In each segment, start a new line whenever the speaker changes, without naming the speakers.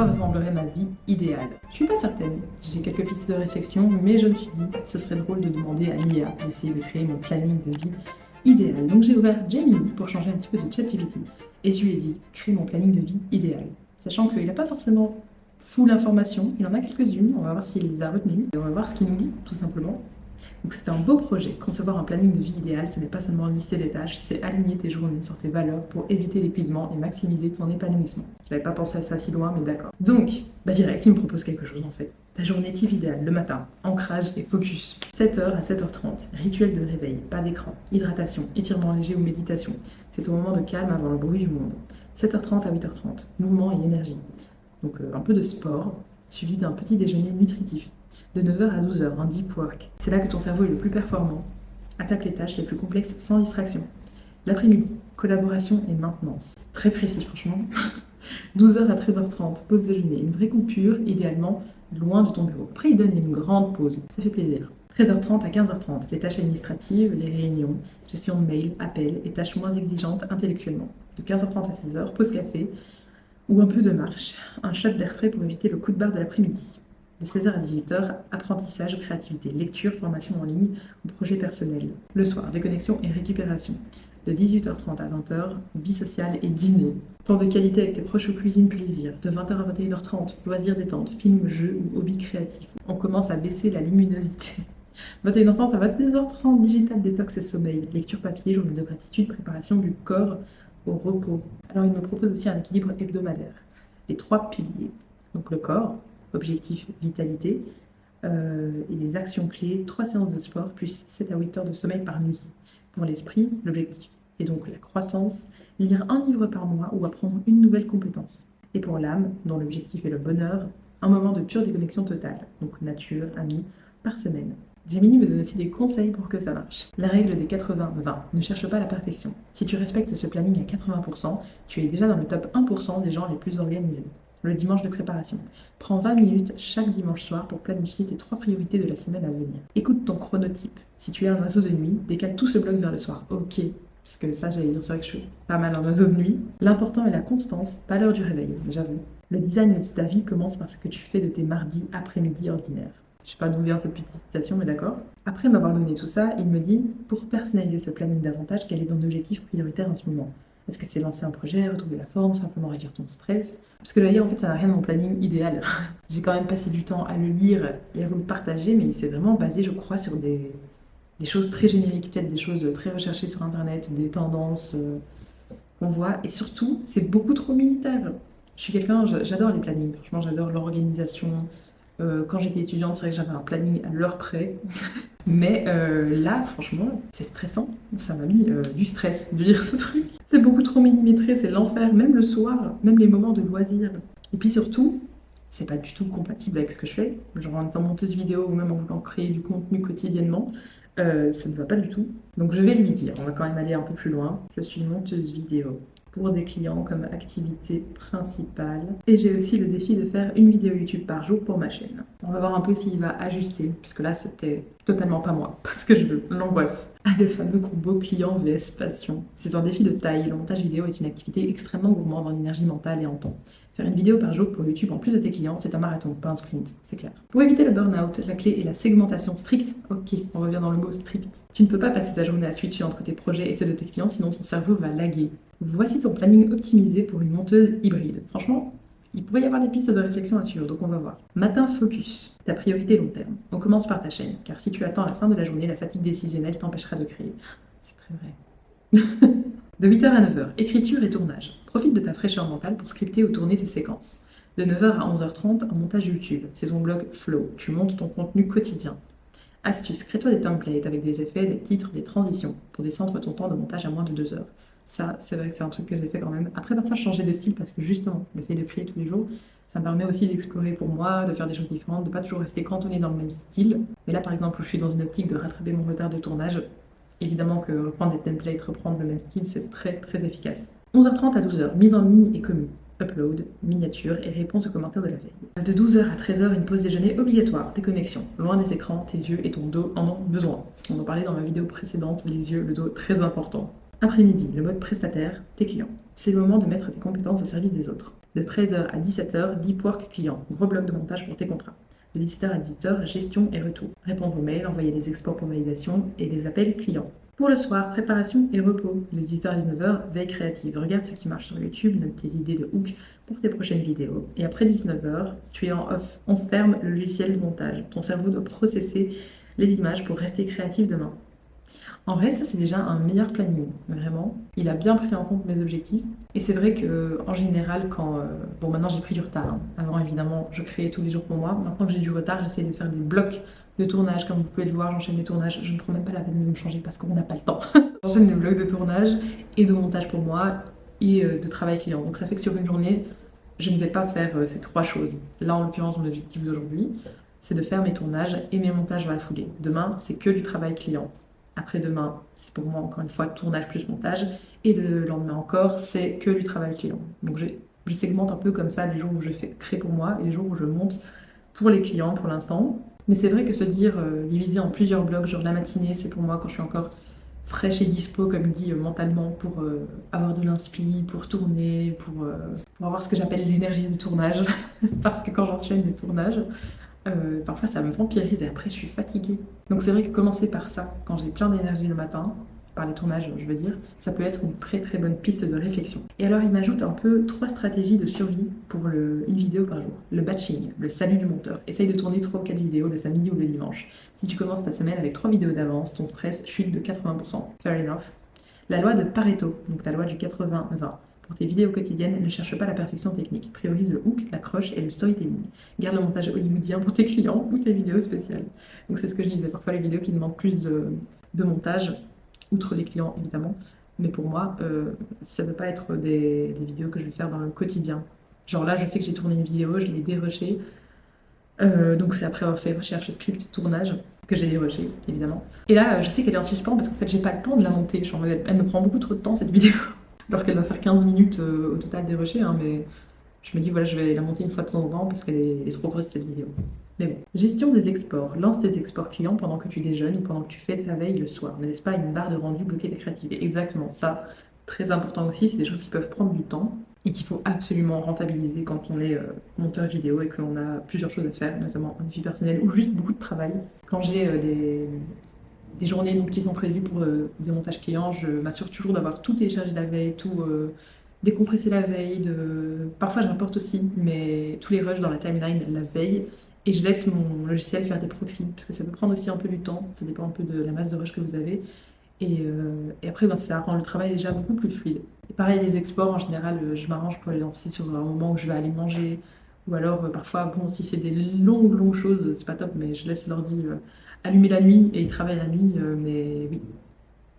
quoi ressemblerait ma vie idéale? Je suis pas certaine. J'ai quelques pistes de réflexion, mais je me suis dit que ce serait drôle de demander à l'IA d'essayer de créer mon planning de vie idéal. Donc j'ai ouvert Gemini pour changer un petit peu de ChatGPT et je lui ai dit crée mon planning de vie idéal. Sachant qu'il n'a pas forcément full information, il en a quelques-unes, on va voir s'il les a retenues et on va voir ce qu'il nous dit tout simplement. Donc c'est un beau projet. Concevoir un planning de vie idéal, ce n'est pas seulement lister des tâches, c'est aligner tes journées sur tes valeurs pour éviter l'épuisement et maximiser ton épanouissement. Je n'avais pas pensé à ça si loin, mais d'accord. Donc, direct, il me propose quelque chose en fait. Ta journée type idéale, le matin, ancrage et focus. 7h à 7h30, rituel de réveil, pas d'écran, hydratation, étirement léger ou méditation. C'est ton moment de calme avant le bruit du monde. 7h30 à 8h30, mouvement et énergie. Donc un peu de sport, suivi d'un petit déjeuner nutritif. De 9h à 12h, un deep work. C'est là que ton cerveau est le plus performant. Attaque les tâches les plus complexes sans distraction. L'après-midi, collaboration et maintenance. Très précis franchement. 12h à 13h30, pause déjeuner. Une vraie coupure, idéalement loin de ton bureau. Après, il donne une grande pause. Ça fait plaisir. 13h30 à 15h30, les tâches administratives, les réunions, gestion de mails, appels et tâches moins exigeantes intellectuellement. De 15h30 à 16h, pause café ou un peu de marche. Un shot d'air frais pour éviter le coup de barre de l'après-midi. De 16h à 18h, apprentissage, créativité, lecture, formation en ligne ou projet personnel. Le soir, déconnexion et récupération. De 18h30 à 20h, vie sociale et dîner. Temps de qualité avec tes proches ou cuisine plaisir. De 20h à 21h30, loisirs détente, films, jeux ou hobbies créatifs. On commence à baisser la luminosité. 21h30 à 22h30, digital détox et sommeil. Lecture papier, journée de gratitude, préparation du corps au repos. Alors il me propose aussi un équilibre hebdomadaire. Les 3 piliers. Donc le corps, objectif vitalité, et les actions clés, 3 séances de sport, plus 7 à 8 heures de sommeil par nuit. Pour l'esprit, l'objectif est donc la croissance, lire un livre par mois ou apprendre une nouvelle compétence. Et pour l'âme, dont l'objectif est le bonheur, un moment de pure déconnexion totale, donc nature, amis, par semaine. Gemini me donne aussi des conseils pour que ça marche. La règle des 80-20. Ne cherche pas la perfection. Si tu respectes ce planning à 80%, tu es déjà dans le top 1% des gens les plus organisés. Le dimanche de préparation. Prends 20 minutes chaque dimanche soir pour planifier tes 3 priorités de la semaine à venir. Écoute ton chronotype. Si tu es un oiseau de nuit, décale tout ce bloc vers le soir. Ok, parce que ça, j'allais dire, c'est vrai que je suis pas mal un oiseau de nuit. L'important est la constance, pas l'heure du réveil, j'avoue. Le design de ta vie commence par ce que tu fais de tes mardis après-midi ordinaires. Je sais pas d'où vient cette petite citation, mais d'accord. Après m'avoir donné tout ça, il me dit, pour personnaliser ce planning davantage, quel est ton objectif prioritaire en ce moment? Est-ce que c'est lancer un projet, retrouver la forme, simplement réduire ton stress? Parce que le lire, en fait, ça n'a rien de mon planning idéal. J'ai quand même passé du temps à le lire et à vous le partager, mais c'est vraiment basé, je crois, sur des choses très génériques, peut-être des choses très recherchées sur Internet, des tendances qu'on voit. Et surtout, c'est beaucoup trop militaire. Je suis quelqu'un, j'adore les plannings. Franchement, j'adore l'organisation. Quand j'étais étudiante, c'est vrai que j'avais un planning à l'heure près. Mais là, franchement, c'est stressant. Ça m'a mis du stress de lire ce truc. C'est beaucoup trop millimétré, c'est l'enfer. Même le soir, même les moments de loisirs. Et puis surtout, c'est pas du tout compatible avec ce que je fais. Genre en étant monteuse vidéo ou même en voulant créer du contenu quotidiennement, ça ne va pas du tout. Donc je vais lui dire, on va quand même aller un peu plus loin. Je suis monteuse vidéo pour des clients comme activité principale. Et j'ai aussi le défi de faire une vidéo YouTube par jour pour ma chaîne. On va voir un peu s'il va ajuster, puisque là c'était totalement pas moi, parce que je veux l'angoisse. Ah, le fameux combo client vs passion. C'est un défi de taille. Le montage vidéo est une activité extrêmement gourmande en énergie mentale et en temps. Faire une vidéo par jour pour YouTube en plus de tes clients, c'est un marathon, pas un sprint, c'est clair. Pour éviter le burn-out, la clé est la segmentation stricte. Ok, on revient dans le mot strict. Tu ne peux pas passer ta journée à switcher entre tes projets et ceux de tes clients, sinon ton cerveau va laguer. Voici ton planning optimisé pour une monteuse hybride. Franchement, il pourrait y avoir des pistes de réflexion à suivre, donc on va voir. Matin focus, ta priorité long terme. On commence par ta chaîne, car si tu attends la fin de la journée, la fatigue décisionnelle t'empêchera de créer. C'est très vrai. De 8h à 9h, écriture et tournage. Profite de ta fraîcheur mentale pour scripter ou tourner tes séquences. De 9h à 11h30, un montage YouTube. C'est ton blog Flow. Tu montes ton contenu quotidien. Astuce, crée-toi des templates avec des effets, des titres, des transitions pour descendre ton temps de montage à moins de 2 heures. Ça, c'est vrai que c'est un truc que j'ai fait quand même. Après, parfois, je changeais de style parce que justement, le fait de créer tous les jours, ça me permet aussi d'explorer pour moi, de faire des choses différentes, de pas toujours rester cantonné dans le même style. Mais là, par exemple, où je suis dans une optique de rattraper mon retard de tournage, évidemment que reprendre les templates, reprendre le même style, c'est très très efficace. 11h30 à 12h, mise en ligne et commu. Upload, miniature et réponse aux commentaires de la veille. De 12h à 13h, une pause déjeuner obligatoire, déconnexion. Loin des écrans, tes yeux et ton dos en ont besoin. On en parlait dans ma vidéo précédente, les yeux, le dos, très important. Après-midi, le mode prestataire, tes clients. C'est le moment de mettre tes compétences au service des autres. De 13h à 17h, deep work client, gros bloc de montage pour tes contrats. De 17h à 18h, gestion et retour. Répondre aux mails, envoyer les exports pour validation et les appels clients. Pour le soir, préparation et repos. De 18h à 19h, veille créative. Regarde ce qui marche sur YouTube, note tes idées de hook pour tes prochaines vidéos. Et après 19h, tu es en off. On ferme le logiciel de montage. Ton cerveau doit processer les images pour rester créatif demain. En vrai, ça c'est déjà un meilleur planning, vraiment. Il a bien pris en compte mes objectifs. Et c'est vrai que en général, bon, maintenant j'ai pris du retard, hein. Avant, évidemment, je créais tous les jours pour moi. Maintenant que j'ai du retard, j'essaie de faire des blocs de tournage. Comme vous pouvez le voir, j'enchaîne les tournages. Je ne prends même pas la peine de me changer parce qu'on n'a pas le temps. J'enchaîne des blocs de tournage et de montage pour moi et de travail client. Donc ça fait que sur une journée, je ne vais pas faire ces 3 choses. Là, en l'occurrence, mon objectif d'aujourd'hui, c'est de faire mes tournages et mes montages dans la foulée. Demain, c'est que du travail client. Après-demain, c'est pour moi encore une fois tournage plus montage. Et le lendemain encore, c'est que du travail client. Donc je segmente un peu comme ça les jours où je crée pour moi et les jours où je monte pour les clients pour l'instant. Mais c'est vrai que se dire diviser en plusieurs blocs, genre la matinée, c'est pour moi quand je suis encore fraîche et dispo, comme dit, mentalement, pour avoir de l'inspi, pour tourner, pour avoir ce que j'appelle l'énergie de tournage. Parce que quand j'enchaîne les tournages, parfois ça me vampirise et après je suis fatiguée. Donc c'est vrai que commencer par ça, quand j'ai plein d'énergie le matin, par les tournages je veux dire, ça peut être une très très bonne piste de réflexion. Et alors il m'ajoute un peu 3 stratégies de survie pour une vidéo par jour. Le batching, le salut du monteur. Essaye de tourner 3 ou 4 vidéos le samedi ou le dimanche. Si tu commences ta semaine avec 3 vidéos d'avance, ton stress chute de 80%. Fair enough. La loi de Pareto, donc la loi du 80-20. Pour tes vidéos quotidiennes, ne cherche pas la perfection technique. Priorise le hook, l'accroche et le storytelling. Garde le montage hollywoodien pour tes clients ou tes vidéos spéciales. Donc c'est ce que je disais, parfois les vidéos qui demandent plus de montage, outre les clients évidemment, mais pour moi, ça ne peut pas être des vidéos que je vais faire dans le quotidien. Genre là, je sais que j'ai tourné une vidéo, je l'ai dérushée, donc c'est après avoir fait recherche, script, tournage, que j'ai dérushée, évidemment. Et là, je sais qu'elle est en suspens parce qu'en fait, j'ai pas le temps de la monter. Genre, elle me prend beaucoup trop de temps cette vidéo. Alors qu'elle va faire 15 minutes au total dérushée, hein, mais je me dis, voilà, je vais la monter une fois de temps en temps parce qu'elle est trop grosse cette vidéo. Mais bon. Gestion des exports. Lance tes exports clients pendant que tu déjeunes ou pendant que tu fais ta veille le soir. Ne laisse pas une barre de rendu bloquer ta créativité. Exactement, ça, très important aussi, c'est des choses qui peuvent prendre du temps et qu'il faut absolument rentabiliser quand on est monteur vidéo et qu'on a plusieurs choses à faire, notamment en vie personnelle ou juste beaucoup de travail. Quand j'ai des journées donc, qui sont prévues pour des montages clients, je m'assure toujours d'avoir tout téléchargé la veille, tout décompressé la veille. Parfois j'importe aussi tous les rushs dans la timeline la veille et je laisse mon logiciel faire des proxys parce que ça peut prendre aussi un peu du temps, ça dépend un peu de la masse de rush que vous avez. Et après, ben, ça rend le travail déjà beaucoup plus fluide. Et pareil, les exports, en général, je m'arrange pour les lancer sur un moment où je vais aller manger. Ou alors, parfois, bon, si c'est des longues choses, c'est pas top, mais je laisse l'ordi allumer la nuit et il travaille la nuit. Mais oui,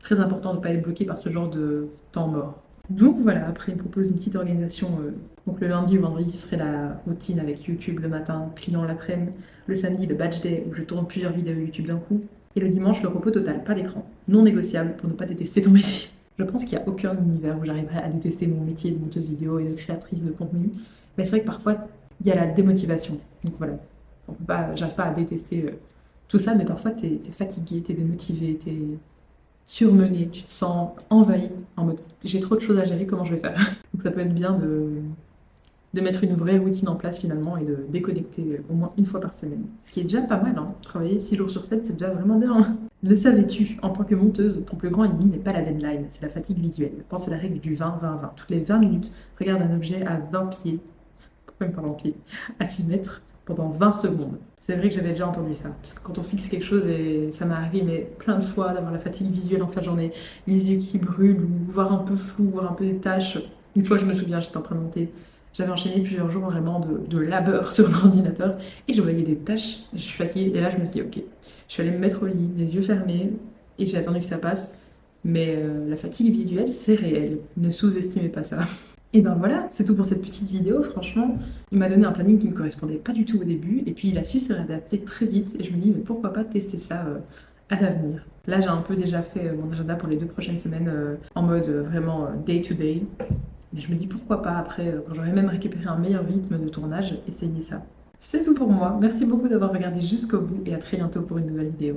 très important de ne pas être bloqué par ce genre de temps mort. Donc voilà, après, il me propose une petite organisation. Donc le lundi ou vendredi, ce serait la routine avec YouTube le matin, client l'après-midi. Le samedi, le batch day, où je tourne plusieurs vidéos YouTube d'un coup. Et le dimanche, le repos total, pas d'écran. Non négociable pour ne pas détester ton métier. Je pense qu'il n'y a aucun univers où j'arriverai à détester mon métier de monteuse vidéo et de créatrice de contenu. Mais c'est vrai que parfois, il y a la démotivation. Donc voilà, j'arrive pas à détester tout ça, mais parfois, t'es fatigué, t'es démotivé, t'es surmené, tu te sens envahi, en mode j'ai trop de choses à gérer, comment je vais faire? Donc ça peut être bien de mettre une vraie routine en place finalement et de déconnecter au moins une fois par semaine. Ce qui est déjà pas mal, hein. Travailler 6 jours sur 7, c'est déjà vraiment bien. Le savais-tu? En tant que monteuse, ton plus grand ennemi n'est pas la deadline, c'est la fatigue visuelle. Pense à la règle du 20-20-20. Toutes les 20 minutes, regarde un objet à 20 pieds, pourquoi me parler en pieds, à 6 mètres, pendant 20 secondes. C'est vrai que j'avais déjà entendu ça, parce que quand on fixe quelque chose, et ça m'est arrivé mais plein de fois d'avoir la fatigue visuelle en fin de journée, les yeux qui brûlent, ou voir un peu flou, voir un peu des taches. Une fois, je me souviens, j'étais en train de monter. J'avais enchaîné plusieurs jours vraiment de labeur sur l'ordinateur et je voyais des tâches, je suis fatiguée et là je me suis dit ok, je suis allée me mettre au lit, les yeux fermés et j'ai attendu que ça passe. Mais la fatigue visuelle c'est réel, ne sous-estimez pas ça. Et ben voilà, c'est tout pour cette petite vidéo, franchement, il m'a donné un planning qui ne me correspondait pas du tout au début et puis il a su se réadapter très vite et je me dis mais pourquoi pas tester ça à l'avenir. Là j'ai un peu déjà fait mon agenda pour les 2 prochaines semaines en mode vraiment day to day. Mais je me dis pourquoi pas après, quand j'aurai même récupéré un meilleur rythme de tournage, essayer ça. C'est tout pour moi. Merci beaucoup d'avoir regardé jusqu'au bout et à très bientôt pour une nouvelle vidéo.